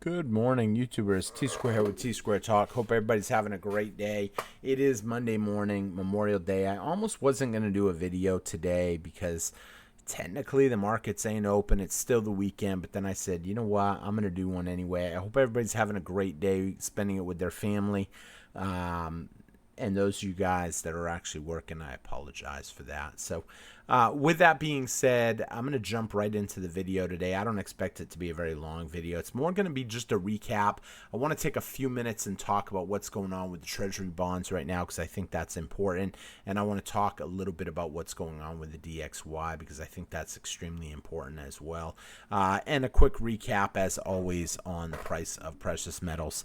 Good morning, YouTubers. T Square here with T Square Talk. Hope everybody's having a great day. It is Monday morning, Memorial Day. I almost wasn't going to do a video today because technically the markets ain't open. It's still the weekend. But then I said, you know what? I'm going to do one anyway. I hope everybody's having a great day, spending it with their family. And those of you guys that are actually working, I apologize for that. So with that being said, I'm going to jump right into the video today. I don't expect it to be a very long video. It's more going to be just a recap. I want to take a few minutes and talk about what's going on with the Treasury bonds right now because I think that's important. And I want to talk a little bit about what's going on with the DXY because I think that's extremely important as well. And a quick recap, as always, on the price of precious metals.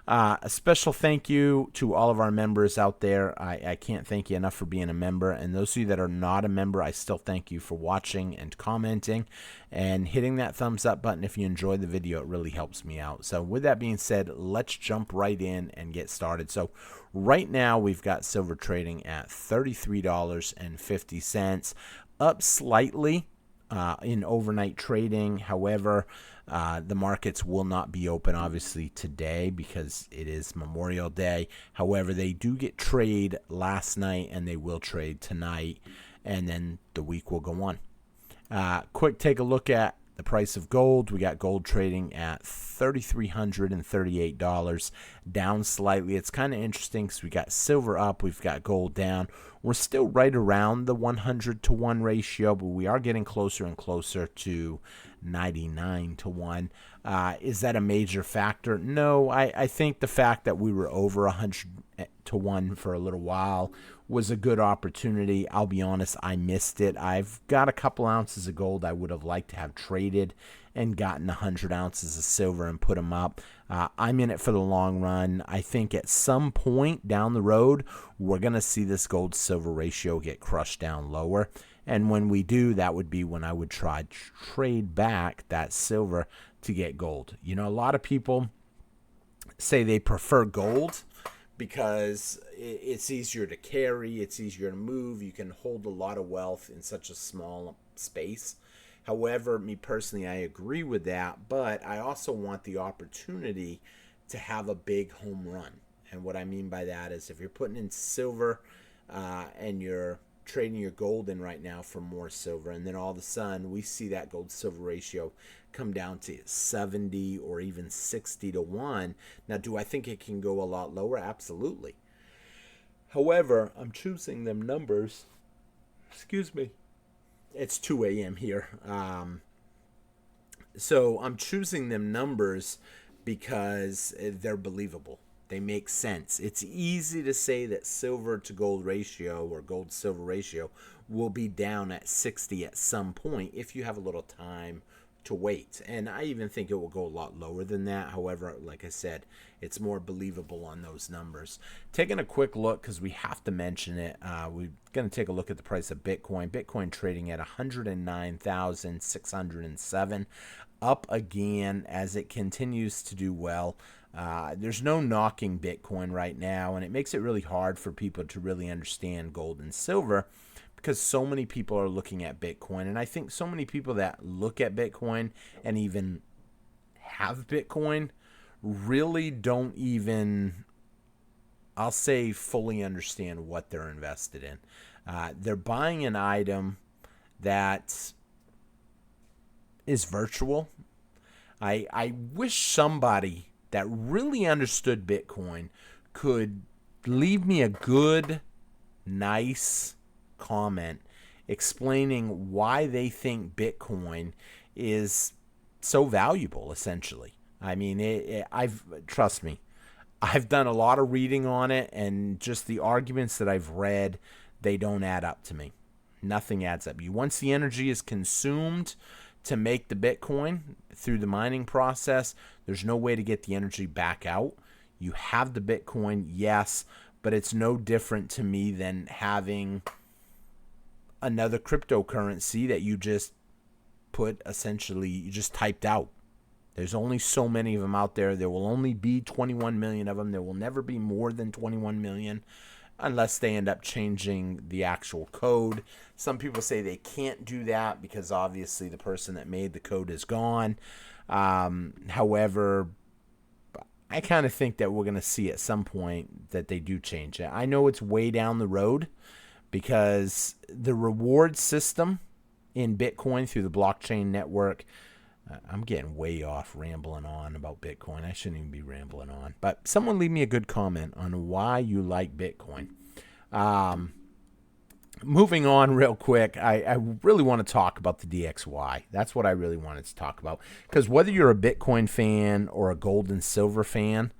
A special thank you to all of our members out there. I can't thank you enough for being a member. And those of you that are not a member, I still thank you for watching and commenting and hitting that thumbs up button. If you enjoyed the video, it really helps me out. So with that being said, let's jump right in and get started. So right now we've got silver trading at $33.50, up slightly in overnight trading. However, the markets will not be open obviously today because it is Memorial Day. However, they do get trade last night and they will trade tonight, and then the week will go on. Quick take a look at the price of gold. We got gold trading at $3,338, down slightly. It's kind of interesting because we got silver up, we've got gold down. We're still right around the 100-to-1 ratio, but we are getting closer and closer to 99-to-1. Is that a major factor? No, I think the fact that we were over 100-to-1 for a little while was a good opportunity. I'll be honest, I missed it. I've got a couple ounces of gold I would have liked to have traded and gotten 100 ounces of silver and put them up. I'm in it for the long run. I think at some point down the road, we're going to see this gold-silver ratio get crushed down lower. And when we do, that would be when I would try to trade back that silver to get gold. You know, a lot of people say they prefer gold because it's easier to carry, it's easier to move, you can hold a lot of wealth in such a small space. However, me personally, I agree with that, but I also want the opportunity to have a big home run. And what I mean by that is if you're putting in silver and you're trading your gold in right now for more silver, and then all of a sudden we see that gold silver ratio come down to 70 or even 60-to-1. Now, do I think it can go a lot lower? Absolutely. However, I'm choosing them numbers. Excuse me. It's 2 a.m. here. So I'm choosing them numbers because they're believable. They make sense. It's easy to say that silver to gold ratio or gold silver ratio will be down at 60 at some point if you have a little time to wait. And I even think it will go a lot lower than that. However, like I said, it's more believable on those numbers. Taking a quick look, because we have to mention it, we're going to take a look at the price of Bitcoin. Bitcoin trading at 109,607, up again as it continues to do well. There's no knocking Bitcoin right now, and it makes it really hard for people to really understand gold and silver because so many people are looking at Bitcoin. And I think so many people that look at Bitcoin and even have Bitcoin really don't even, I'll say, fully understand what they're invested in. They're buying an item that is virtual. I wish somebody that really understood Bitcoin could leave me a good, nice comment explaining why they think Bitcoin is so valuable, essentially. I mean, trust me, I've done a lot of reading on it, and just the arguments that I've read, they don't add up to me. Nothing adds up. Once the energy is consumed to make the Bitcoin through the mining process, there's no way to get the energy back out. You have the Bitcoin, yes, but it's no different to me than having another cryptocurrency that you just put, essentially, you just typed out. There's only so many of them out there. There will only be 21 million of them. There will never be more than 21 million unless they end up changing the actual code. Some people say they can't do that because obviously the person that made the code is gone. However, I kind of think that we're going to see at some point that they do change it. I know it's way down the road because the reward system in Bitcoin through the blockchain network, I'm getting way off rambling on about Bitcoin. I shouldn't even be rambling on. But someone leave me a good comment on why you like Bitcoin. Moving on real quick, I really want to talk about the DXY. That's what I really wanted to talk about. Because whether you're a Bitcoin fan or a gold and silver fan,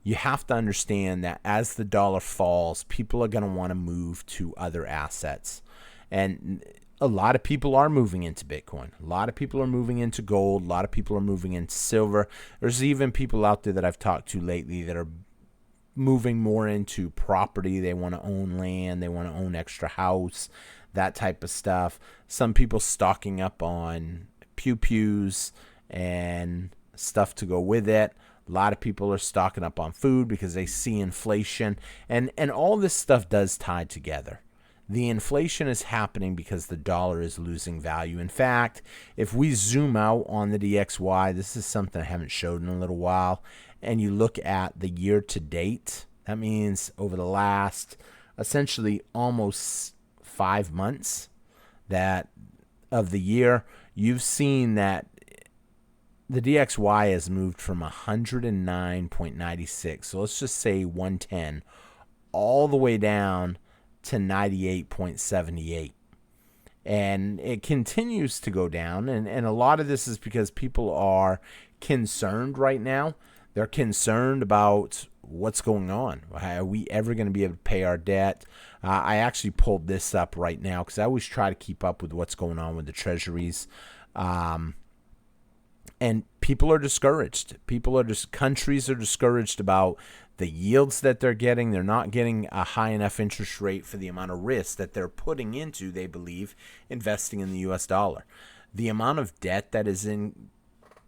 you have to understand that as the dollar falls, people are going to want to move to other assets. And a lot of people are moving into Bitcoin. A lot of people are moving into gold. A lot of people are moving into silver. There's even people out there that I've talked to lately that are moving more into property. They want to own land. They want to own extra house, that type of stuff. Some people stocking up on pew-pews and stuff to go with it. A lot of people are stocking up on food because they see inflation. And all this stuff does tie together. The inflation is happening because the dollar is losing value. In fact, if we zoom out on the DXY, this is something I haven't showed in a little while, and you look at the year to date, that means over the last essentially almost 5 months that of the year, you've seen that the DXY has moved from 109.96, so let's just say 110, all the way down to 98.78. And it continues to go down, and a lot of this is because people are concerned right now. They're concerned about what's going on. Are we ever going to be able to pay our debt? I actually pulled this up right now because I always try to keep up with what's going on with the treasuries. And people are discouraged. Countries are discouraged about the yields that they're getting. They're not getting a high enough interest rate for the amount of risk that they're putting into, they believe, investing in the U.S. dollar. The amount of debt that is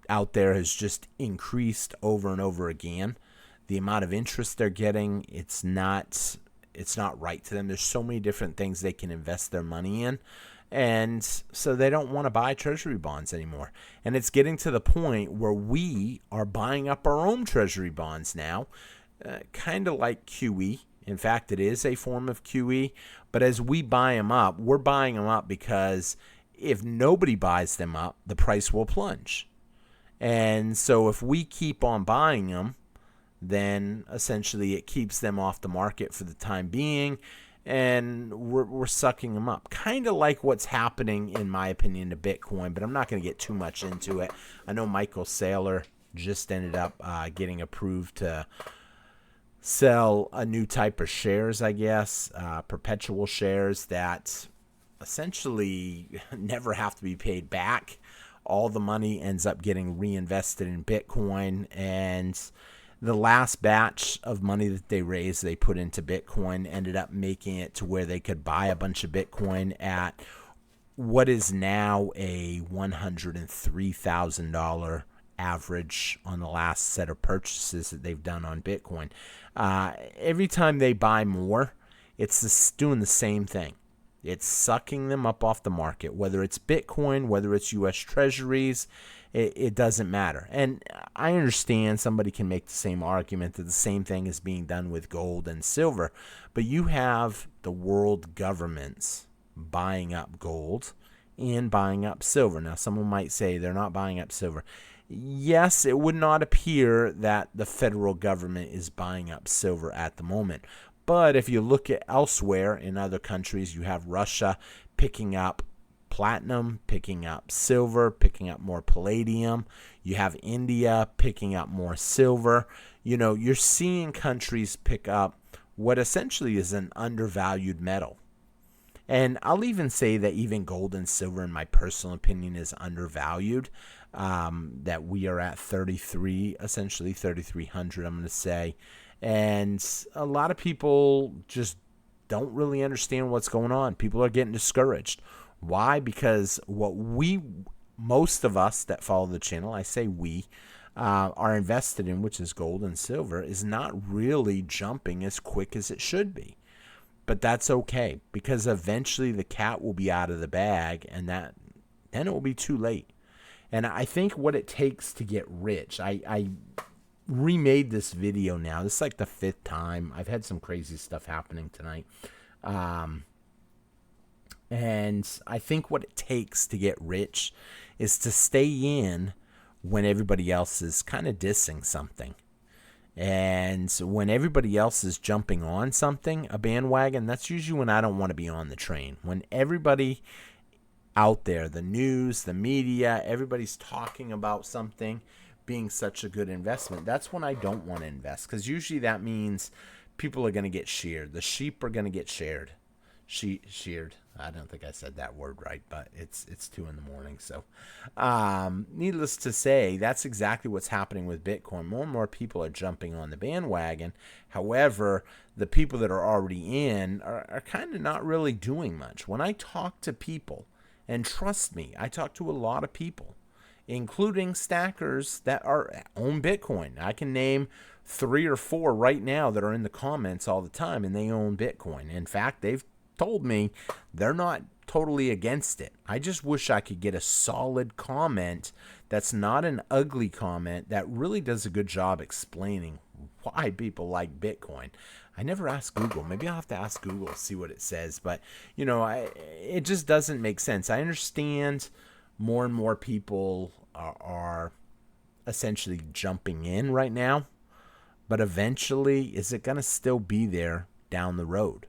out there has just increased over and over again. The amount of interest they're getting, it's not right to them. There's so many different things they can invest their money in. And so they don't want to buy treasury bonds anymore. And it's getting to the point where we are buying up our own treasury bonds now, kind of like QE. In fact, it is a form of QE. But as we buy them up, we're buying them up because if nobody buys them up, the price will plunge. And so if we keep on buying them, then essentially it keeps them off the market for the time being, and we're sucking them up. Kind of like what's happening, in my opinion, to Bitcoin, but I'm not going to get too much into it. I know Michael Saylor just ended up getting approved to sell a new type of shares, I guess, perpetual shares that essentially never have to be paid back. All the money ends up getting reinvested in Bitcoin, and the last batch of money that they raised, they put into Bitcoin, ended up making it to where they could buy a bunch of Bitcoin at what is now a $103,000 average on the last set of purchases that they've done on Bitcoin. Every time they buy more, it's doing the same thing. It's sucking them up off the market, whether it's Bitcoin, whether it's U.S. Treasuries, it doesn't matter. And I understand somebody can make the same argument that the same thing is being done with gold and silver, but you have the world governments buying up gold and buying up silver. Now, someone might say they're not buying up silver. Yes, it would not appear that the federal government is buying up silver at the moment. But if you look at elsewhere in other countries, you have Russia picking up platinum, picking up silver, picking up more palladium. You have India picking up more silver. You're seeing countries pick up what essentially is an undervalued metal. And I'll even say that even gold and silver, in my personal opinion, is undervalued. That we are at 3,300, I'm going to say. And a lot of people just don't really understand what's going on. People are getting discouraged. Why? Because most of us that follow the channel, I say we, are invested in, which is gold and silver, is not really jumping as quick as it should be. But that's okay, because eventually the cat will be out of the bag, and then it will be too late. And I think what it takes to get rich, I remade this video now. This is like the 5th time. I've had some crazy stuff happening tonight. And I think what it takes to get rich is to stay in when everybody else is kind of dissing something. And when everybody else is jumping on something, a bandwagon, that's usually when I don't want to be on the train. When everybody out there, the news, the media, everybody's talking about something being such a good investment, that's when I don't want to invest, because usually that means people are going to get sheared. The sheep are going to get sheared. Sheared. I don't think I said that word right, but it's 2 a.m. So needless to say, that's exactly what's happening with Bitcoin. More and more people are jumping on the bandwagon. However, the people that are already in are kind of not really doing much. When I talk to people, and trust me, I talk to a lot of people, including stackers that own Bitcoin. I can name 3 or 4 right now that are in the comments all the time, and they own Bitcoin. In fact, they've told me they're not totally against it. I just wish I could get a solid comment that's not an ugly comment that really does a good job explaining why people like Bitcoin. I never asked Google. Maybe I'll have to ask Google, see what it says. But, it just doesn't make sense. I understand more and more people are essentially jumping in right now. But eventually, is it going to still be there down the road?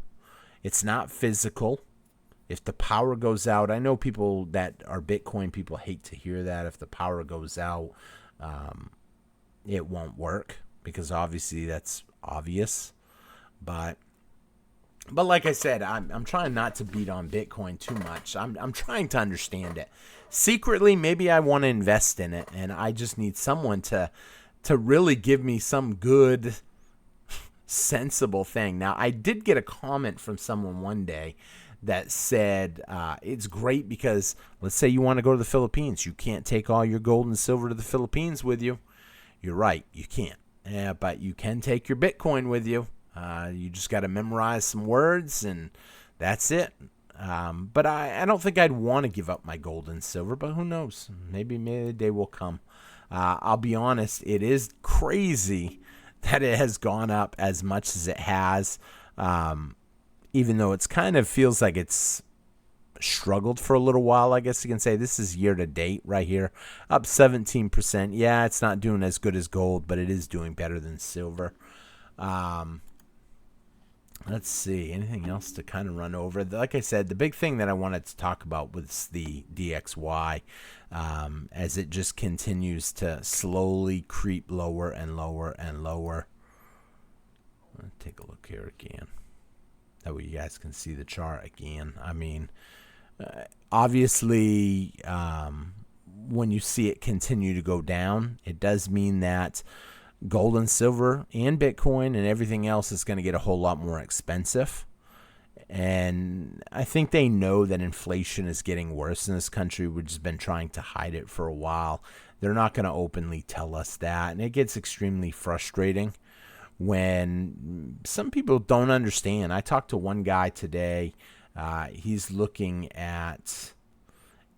It's not physical. If the power goes out, I know people that are Bitcoin people hate to hear that. If the power goes out, it won't work, because obviously that's obvious. But like I said, I'm trying not to beat on Bitcoin too much. I'm trying to understand it. Secretly, maybe I want to invest in it, and I just need someone to really give me some good, sensible thing. Now, I did get a comment from someone one day that said it's great because, let's say you want to go to the Philippines. You can't take all your gold and silver to the Philippines with you. You're right, you can't. But you can take your Bitcoin with you. You just got to memorize some words, and that's it. But I don't think I'd want to give up my gold and silver, but who knows? Maybe the day will come. I'll be honest, it is crazy that it has gone up as much as it has, even though it's kind of feels like it's struggled for a little while. I guess you can say this is year to date right here, up 17%. Yeah, it's not doing as good as gold, but it is doing better than silver. Let's see, anything else to kind of run over? Like I said, the big thing that I wanted to talk about was the DXY, as it just continues to slowly creep lower and lower and lower. Let's take a look here again. That way you guys can see the chart again. I mean, obviously, when you see it continue to go down, it does mean that gold and silver and Bitcoin and everything else is going to get a whole lot more expensive. And I think they know that inflation is getting worse in this country. We've just been trying to hide it for a while. They're not going to openly tell us that. And it gets extremely frustrating when some people don't understand. I talked to one guy today. He's looking at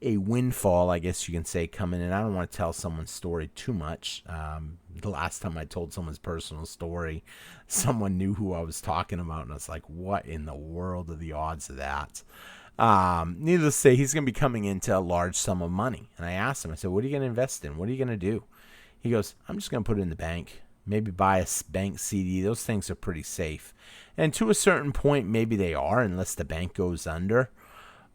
a windfall, I guess you can say, coming in. I don't want to tell someone's story too much. The last time I told someone's personal story, someone knew who I was talking about, and I was like, what in the world are the odds of that? Needless to say, he's going to be coming into a large sum of money. And I asked him, I said, what are you going to invest in? What are you going to do? He goes, I'm just going to put it in the bank. Maybe buy a bank CD. Those things are pretty safe. And to a certain point, maybe they are, unless the bank goes under.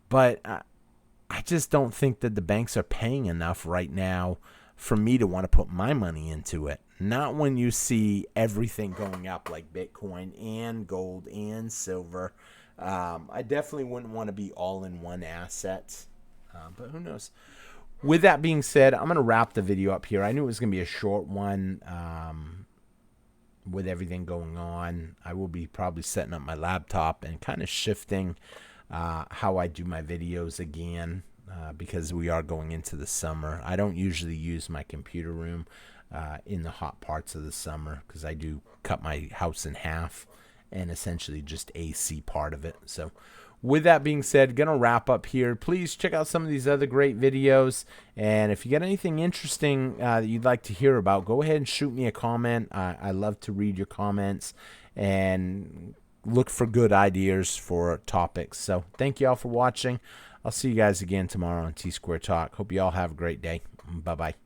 But I just don't think that the banks are paying enough right now for me to want to put my money into it. Not when you see everything going up like Bitcoin and gold and silver. I definitely wouldn't want to be all in one asset. But who knows? With that being said, I'm going to wrap the video up here. I knew it was going to be a short one with everything going on. I will be probably setting up my laptop and kind of shifting how I do my videos again, because we are going into the summer. I don't usually use my computer room in the hot parts of the summer, because I do cut my house in half and essentially just AC part of it. So with that being said, gonna wrap up here. Please check out some of these other great videos, and if you got anything interesting that you'd like to hear about, go ahead and shoot me a comment. I love to read your comments and look for good ideas for topics. So thank you all for watching. I'll see you guys again tomorrow on T Square Talk. Hope you all have a great day. Bye bye.